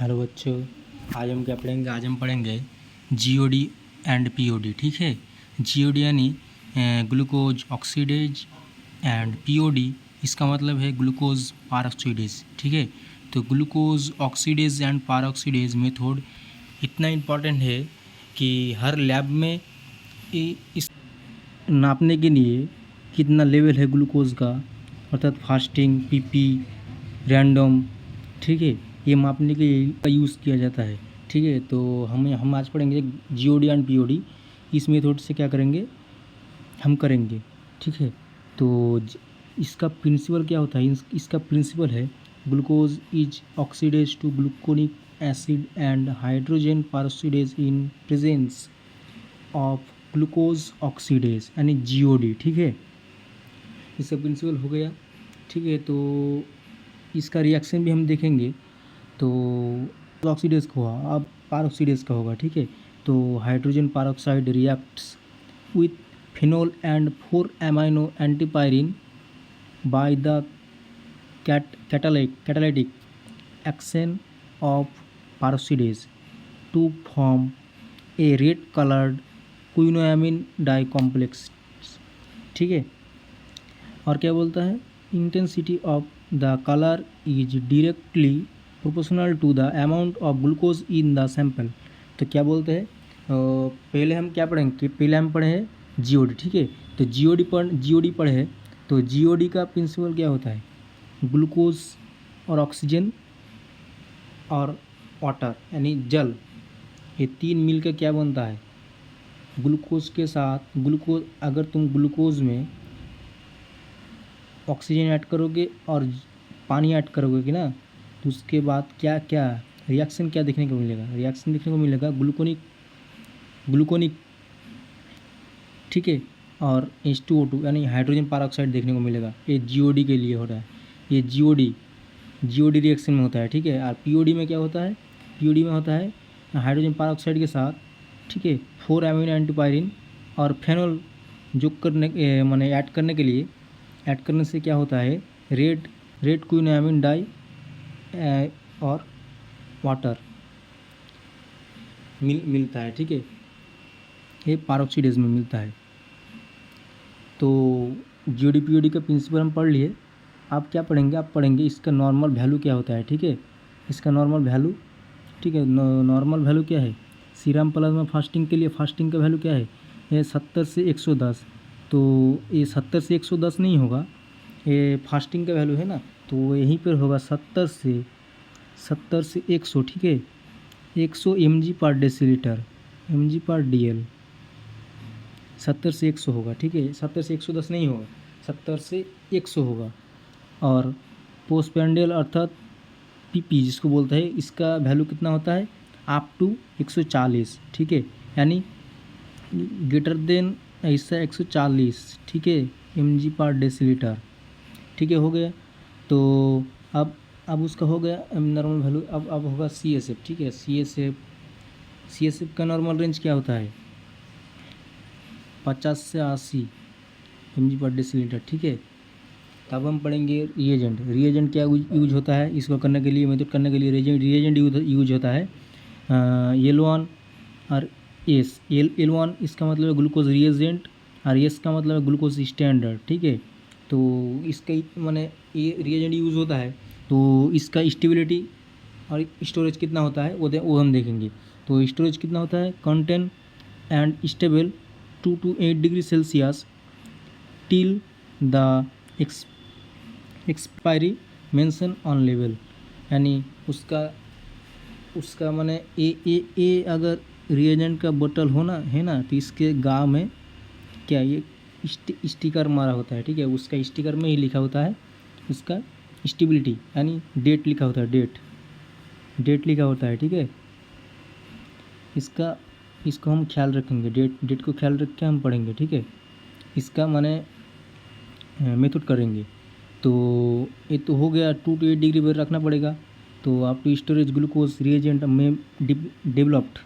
Hello बच्चों, आज हम क्या पढ़ेंगे? आज हम पढ़ेंगे जीओडी एंड पीओडी। ठीक है, जीओडी यानी ग्लूकोज ऑक्सीडेज एंड पीओडी इसका मतलब है ग्लूकोज पारऑक्सीडेज। ठीक है, तो ग्लूकोज ऑक्सीडेज एंड पारऑक्सीडेज मेथड इतना इम्पॉर्टेंट है कि हर लैब में इस नापने के लिए कितना लेवल है ग्लूकोज का, अर्थात फास्टिंग, पीपी, रैंडम, ठीक है, ये मापने के लिए का यूज़ किया जाता है। ठीक है, तो हम आज पढ़ेंगे जीओडी एंड पीओडी। इस मेथड से क्या करेंगे, हम करेंगे। ठीक है, तो इसका प्रिंसिपल क्या होता है? इसका प्रिंसिपल है glucose is oxidase to gluconic acid and hydrogen peroxidase in presence of glucose oxidase यानी जीओडी। ठीक है, इसका प्रिंसिपल हो गया। ठीक है, तो इसका रिएक्शन भी हम देखेंगे। तो ऑक्सीडेज का हुआ, अब पारऑक्सीडेज का होगा। ठीक है, तो hydrogen peroxide reacts with phenol and 4 amino antipyrine by the catalytic action of peroxidase to form a red colored quinoamine dicomplex। ठीक है, और क्या बोलता है? Intensity of the colour is directly proportional to the amount of glucose in the sample. तो क्या बोलते हैं? पहले हम क्या पढ़ेंगे? पहले हम पढ़े हैं जीओडी। ठीक है, तो जीओडी पढ़े हैं। तो जीओडी का प्रिंसिपल क्या होता है? ग्लूकोज और ऑक्सीजन और वाटर यानी जल, ये तीन मिलकर क्या बनता है? ग्लूकोज के साथ ग्लूकोज, अगर तुम ग्लूकोज में ऑक्सीजन ऐड करोगे और पानी ऐड करोगे कि ना, तो उसके बाद क्या क्या रिएक्शन क्या देखने को मिलेगा? रिएक्शन देखने को मिलेगा ग्लूकोनिक, ठीक है, और H2O2 यानी हाइड्रोजन पारऑक्साइड देखने को मिलेगा। ये जीओडी के लिए हो रहा है, ये जीओडी रिएक्शन में होता है। ठीक है, और पीओडी में क्या होता है? पीओडी में होता है हाइड्रोजन पारऑक्साइड के साथ, ठीक है, 4 अमीनो एंटीपायरिन और फेनॉल जो करने माने ऐड करने के लिए, ऐड करने से क्या होता है? रेड क्विनोएमिन डाई और वाटर मिलता है। ठीक है, ये पारऑक्सीडेज में मिलता है। तो जीओडी पीओडी का प्रिंसिपल हम पढ़ लिए। आप क्या पढ़ेंगे? आप पढ़ेंगे इसका नॉर्मल वैल्यू क्या होता है। ठीक है, इसका नॉर्मल वैल्यू, ठीक है, नॉर्मल वैल्यू क्या है? सीरम प्लाज्मा फास्टिंग के लिए फास्टिंग का वैल्यू क्या है? ये 70 से 110। तो ये 70 से 110 नहीं होगा, ये फास्टिंग का वैल्यू है ना, तो यहीं पर होगा 70 से 100। ठीक है, 100 mg/dl, mg/dl, 70 से 100 होगा। ठीक है, 70 से 110 नहीं होगा, 70 से 100 होगा। और पोस्टप्रांडियल अर्थात पीपी जिसको बोलते हैं, इसका वैल्यू कितना होता है? Up to 140। ठीक है, यानी ग्रेटर देन ऐसा 140। ठीक है, mg/dl। ठीक है, हो गया। तो अब उसका हो गया नॉर्मल वैल्यू। अब होगा CSF। ठीक है, CSF का नॉर्मल रेंज क्या होता है? 50 से 80 mg/dl। ठीक है, तब हम पढ़ेंगे रिएजेंट क्या यूज होता है इसको करने के लिए, मेथड करने के लिए रिएजेंट यूज होता है। L1 और S। L1 इसका मतलब है ग्लूकोज रिएजेंट और S का मतलब है ग्लूकोज स्टैंडर्ड। ठीक है, तो इसका माने ये रिएजेंट यूज होता है, तो इसका स्टेबिलिटी और स्टोरेज कितना होता है वो हम देखेंगे। तो स्टोरेज कितना होता है? Content and stable 2 to 8 degree Celsius till the expiry mention on level, यानी उसका माने ए अगर रिएजेंट का बोतल होना है ना, तो इसके गाँव में क्या ये स्टिकर मारा होता है। ठीक है, उसका स्टिकर में ही लिखा होता है उसका स्टेबिलिटी, यानी डेट लिखा होता है, डेट लिखा होता है। ठीक है, इसको हम ख्याल रखेंगे, डेट को ख्याल रख के हम पढ़ेंगे। ठीक है, इसका माने मेथड करेंगे। तो ये तो हो गया, 2 to 8 डिग्री पर रखना पड़ेगा। तो आप टू स्टोरेज ग्लूकोज रिएजेंट में developed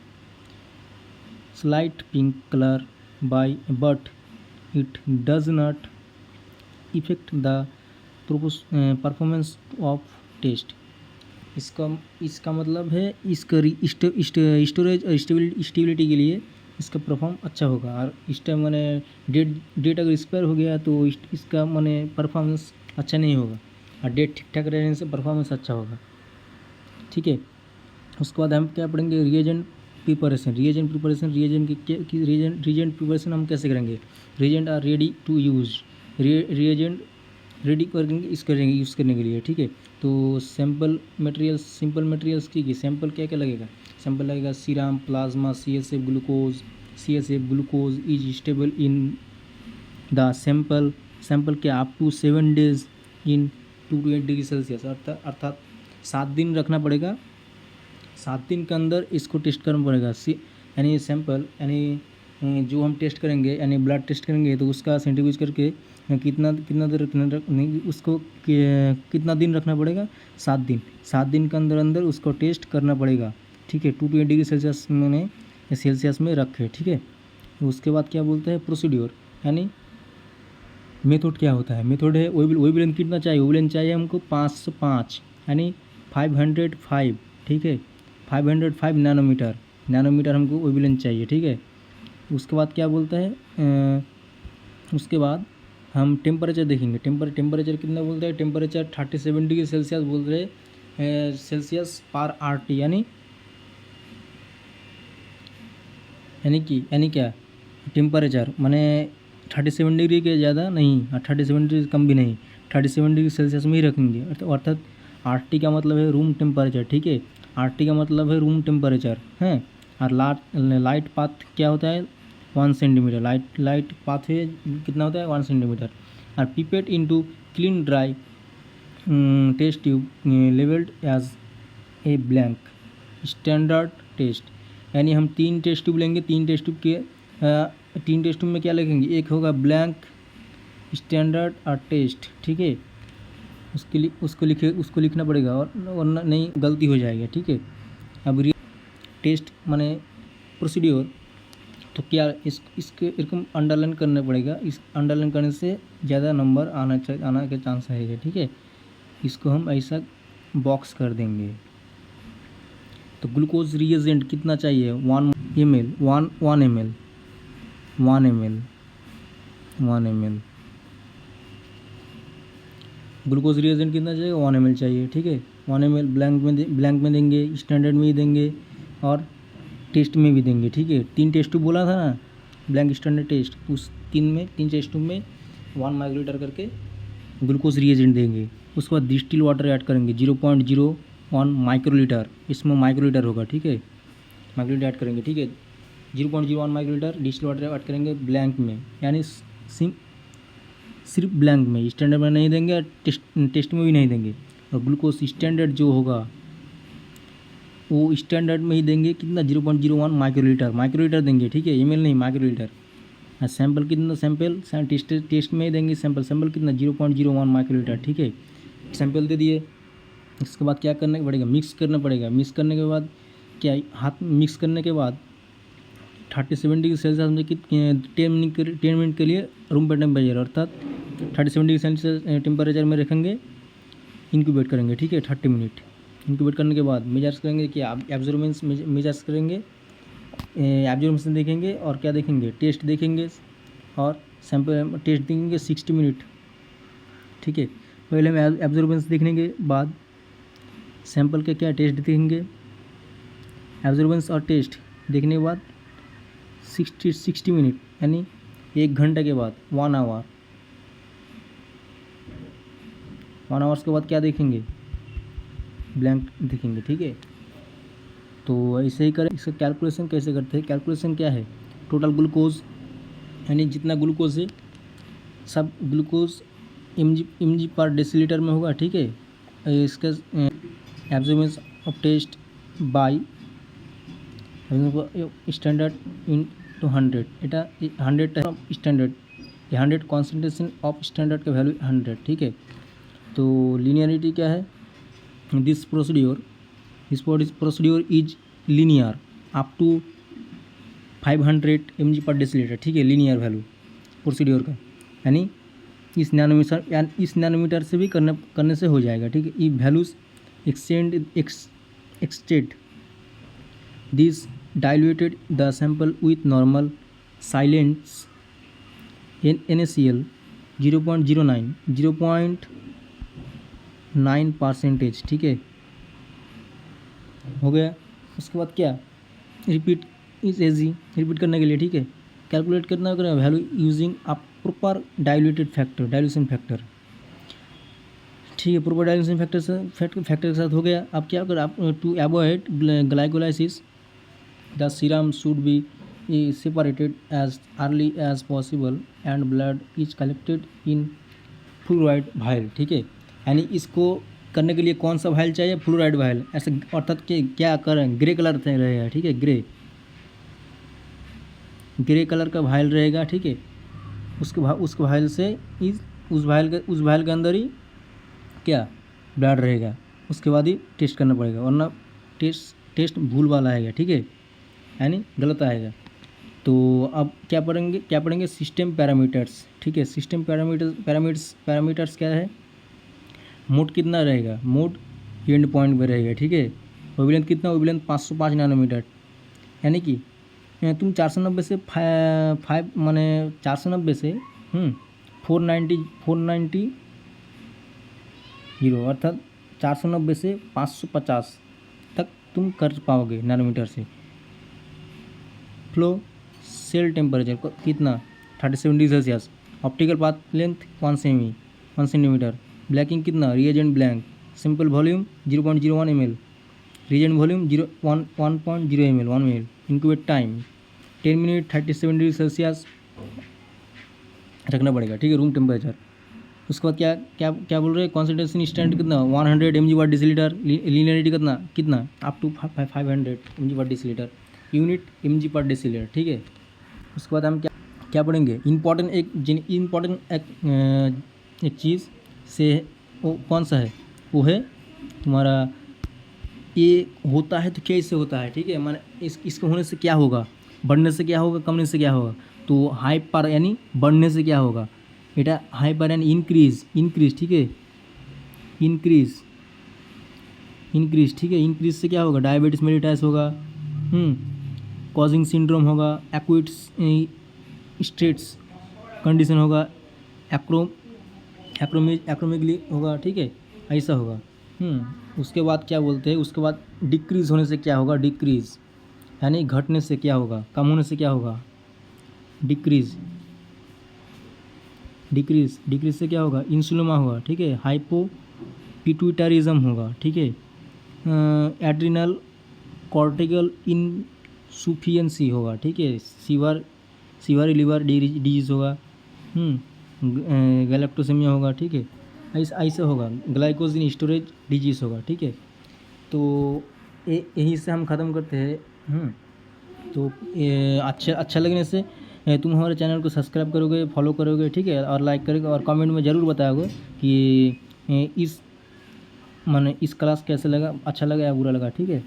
slight pink colour by but it does not effect the performance of test. इसका इसका मतलब है इसका स्टोरेज और स्टेबिलिटी के लिए इसका परफॉर्म अच्छा होगा। और इस टाइम मैंने डेट अगर एक्सपायर हो गया तो इसका मैंने परफॉर्मेंस अच्छा नहीं होगा, और डेट ठीक ठाक रहने से परफॉर्मेंस अच्छा होगा, ठीक है। उसके बाद हम क्या पढ़ेंगे, रिएजेंट प्रिपरेशन। रिएजेंट प्रिपरेशन हम कैसे करेंगे, reagent are ready to use, reagent ready करेंगे यूज़ करने के लिए, ठीक है। तो सिंपल मटेरियल्स की सैंपल क्या क्या लगेगा, सैंपल लगेगा serum, plasma, CSF glucose is stable in the sample के up to 7 days in 2 to 8 degree Celsius, अर्थात 7 दिन रखना पड़ेगा। 7 दिन के अंदर इसको टेस्ट करना पड़ेगा। यानी सैंपल यानी जो हम टेस्ट करेंगे यानी ब्लड टेस्ट करेंगे तो उसका सेंट्रीफ्यूज करके कितना उसको कितना दिन रखना पड़ेगा, 7 दिन के अंदर उसको टेस्ट करना पड़ेगा, ठीक है। 2 to 8 डिग्री सेल्सियस में रखे, ठीक है। उसके बाद क्या बोलते हैं, प्रोसीड्योर यानी मेथड क्या होता है, मेथड है वेवलेंथ कितना चाहिए, वेवलेंथ चाहिए हमको 505 यानी 505, ठीक है। 505 नैनोमीटर हमको वेवलेंथ चाहिए, ठीक है। उसके बाद क्या बोलता है, उसके बाद हम टेम्परेचर देखेंगे। टेम्परेचर कितना बोलते हैं, टेम्परेचर 37 डिग्री सेल्सियस बोल रहे हैं, सेल्सियस पर RT यानी क्या, टेम्परेचर माने 37 डिग्री के ज़्यादा नहीं और 37 डिग्री कम भी नहीं, 37 डिग्री सेल्सियस में ही रखेंगे। अर्थात RT का मतलब है रूम टेम्परेचर, ठीक है। RT का मतलब है रूम टेम्परेचर है। और लाइट पाथ क्या होता है, 1 सेंटीमीटर। लाइट पाथ है कितना होता है, 1 सेंटीमीटर। और pipette into clean dry test tube labelled as a blank standard test, यानी हम 3 टेस्ट ट्यूब लेंगे। 3 टेस्ट ट्यूब में क्या लिखेंगे, एक होगा ब्लैंक, स्टैंडर्ड और टेस्ट, ठीक है। उसको लिखना पड़ेगा और वरना नहीं गलती हो जाएगी, ठीक है। अब टेस्ट माने प्रोसीड्योर, तो क्या इसके अंडरलाइन करना पड़ेगा। इस अंडरलाइन करने से ज़्यादा नंबर आना के चांस है, ठीक है। इसको हम ऐसा बॉक्स कर देंगे। तो ग्लूकोज रिएजेंट कितना चाहिए, 1 ml ग्लूकोज रिएजेंट कितना चाहिए, 1 ml चाहिए, ठीक है। 1 ml ब्लैंक में देंगे, स्टैंडर्ड में ही देंगे और टेस्ट में भी देंगे, ठीक है। 3 टेस्ट ट्यूब बोला था ना, ब्लैंक, स्टैंडर्ड, टेस्ट। उस 3 टेस्ट ट्यूब में 1 माइक्रोलीटर करके ग्लूकोज रिएजेंट देंगे। उसके बाद डिस्टिल वाटर ऐड करेंगे 0.01 माइक्रोलीटर, इसमें माइक्रोलीटर होगा, ठीक है। माइक्रोलीटर ऐड करेंगे, ठीक है। 0.01 माइक्रोलीटर डिस्टिल वाटर ऐड करेंगे ब्लैंक में, यानी सिर्फ ब्लैंक में, स्टैंडर्ड में नहीं देंगे, टेस्ट में भी नहीं देंगे। और ग्लूकोज स्टैंडर्ड जो होगा वो स्टैंडर्ड में ही देंगे, कितना 0.01 माइक्रोलीटर देंगे, ठीक है। ml नहीं, माइक्रोलीटर। और सैंपल कितना, सैंपल टेस्ट में ही देंगे, सैंपल कितना 0.01 माइक्रोलीटर, ठीक है। सैंपल दे दिए। इसके बाद क्या करना पड़ेगा, मिक्स करना पड़ेगा। मिक्स करने के बाद क्या, हाथ मिक्स करने के बाद 37 डिग्री सेल्सियस में 10 मिनट के लिए रूम टेम्परेचर, अर्थात 37 डिग्री सेल्सियस टेम्परेचर में रखेंगे, इंक्यूबेट करेंगे, ठीक है। 30 मिनट इंक्यूबेट करने के बाद मेजर्स करेंगे, क्या एब्जॉर्बेंस मेजर्स करेंगे, एब्जॉर्बेंस देखेंगे और क्या देखेंगे, टेस्ट देखेंगे और सैंपल टेस्ट देखेंगे 60 मिनट, ठीक है। पहले हम एब्जॉर्बेंस देखने के बाद सैंपल के क्या टेस्ट देखेंगे, एब्जॉर्बेंस और टेस्ट देखने के बाद 60 मिनट यानी 1 घंटे के बाद 1 आवर्स के बाद क्या देखेंगे, ब्लैंक देखेंगे, ठीक है। तो ऐसे ही करें। इसका कैलकुलेशन कैसे करते हैं, कैलकुलेशन क्या है, टोटल ग्लूकोज यानी जितना ग्लूकोज है सब ग्लूकोज mg पर डेसीलीटर में होगा, ठीक है। इसका absorbance of test by standard into 100, এটা 100 स्टैंडर्ड, 100 कॉन्सेंट्रेशन ऑफ स्टैंडर्ड का वैल्यू 100, ठीक है। तो लीनियरिटी क्या है, this procedure is linear up to 500 mg पर डेसीलीटर, ठीक है। लीनियर वैल्यू प्रोसीड्योर का, यानी इस नैनोमीटर से भी करने से हो जाएगा, ठीक है। ये values extract this diluted the sample with normal silence NaCl 0.09 ठीक है, हो गया। उसके बाद क्या, रिपीट इज एजी, रिपीट करने के लिए, ठीक है, कैलकुलेट करना होगा value using a proper diluted factor, dilution factor, ठीक है, प्रॉपर डाइल्यूशन फैक्टर के साथ हो गया। अब क्या कर, आप to avoid glycolysis the serum should be separated as early as possible and blood is collected in fluoride vial, ठीक है, यानी इसको करने के लिए कौन सा वायल चाहिए, फ्लोराइड वायल, ऐसे अर्थात कि क्या करें, ग्रे कलर से रहेगा, ठीक है, ग्रे कलर का वायल रहेगा, ठीक है, उसके वायल से उस वायल के अंदर ही क्या ब्लड रहेगा, उसके बाद ही टेस्ट करना पड़ेगा, वरना टेस्ट भूल वाला आएगा, ठीक है, यानी गलत आएगा। तो अब क्या पढ़ेंगे सिस्टम पैरामीटर्स, ठीक है, सिस्टम पैरामीटर्स क्या है, मोड कितना रहेगा, मोड एंड पॉइंट पर रहेगा, ठीक है, वेवलेंथ कितना, वेवलेंथ 505 नैनोमीटर, यानी कि तुम 490 से 490 से 490 अर्थात 490 से 550 तक तुम कर पाओगे नैनोमीटर से। फ्लो सेल टेम्परेचर कितना 37 degree Celsius, optical path length 1 centimetre, blanking कितना, reagent blank, sample volume 0.01 ml, reagent volume 1.0 ml 1 ml, incubate time 10 minute 37 degree Celsius रखना पड़ेगा, ठीक है, रूम टेम्परेचर। उसके बाद क्या बोल रहे हैं, कॉन्सेंट्रेशन स्टैंडर्ड कितना 100 mg/dl, लीनियरिटी कितना up to 500 mg/dl, unit mg/dl, ठीक है। उसके बाद हम क्या पढ़ेंगे, इम्पॉर्टेंट एक चीज़ से वो कौन सा है, वो है तुम्हारा, ये होता है तो क्या इससे होता है, ठीक है, माने इसके होने से क्या होगा, बढ़ने से क्या होगा, कमने से क्या होगा, तो हाइपर यानी बढ़ने से क्या होगा बेटा, हाइपर यानी इंक्रीज, ठीक है, इंक्रीज, ठीक है, इंक्रीज से क्या होगा, डायबिटीज मेलिटाइस होगा, कॉजिंग सिंड्रोम होगा, एक्यूट स्ट्रेस कंडीशन होगा, एक्रोमेगली होगा, ठीक है, ऐसा होगा। उसके बाद क्या बोलते हैं, उसके बाद डिक्रीज होने से क्या होगा, डिक्रीज यानी घटने से क्या होगा, कम होने से क्या होगा, डिक्रीज से क्या होगा, इंसुलिमा होगा, ठीक है, हाइपोपिट्यूटरिज्म होगा, ठीक है, एड्रिनल कॉर्टिकल इनसुफिशिएंसी होगा, ठीक है, सीवारी लिवर डिजीज होगा, गैलेक्टोसेमिया होगा, ठीक है, ऐसे होगा, ग्लाइकोजन स्टोरेज डिजीज होगा, ठीक है। तो यही से हम ख़त्म करते हैं। तो अच्छा लगने से तुम हमारे चैनल को सब्सक्राइब करोगे, फॉलो करोगे, ठीक है, और लाइक करोगे, और कमेंट में ज़रूर बताओगे कि इस क्लास कैसे लगा, अच्छा लगा या बुरा लगा, ठीक है।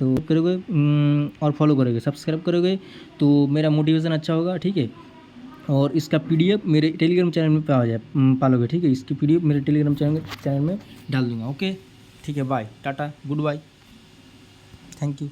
तो करोगे और फॉलो करोगे, सब्सक्राइब करोगे तो मेरा मोटिवेशन अच्छा होगा, ठीक है। और इसका PDF मेरे टेलीग्राम चैनल में पालोगे, ठीक है, इसकी PDF मेरे टेलीग्राम चैनल में डाल दूँगा, ओके, ठीक है, bye, tata, good bye, thank you.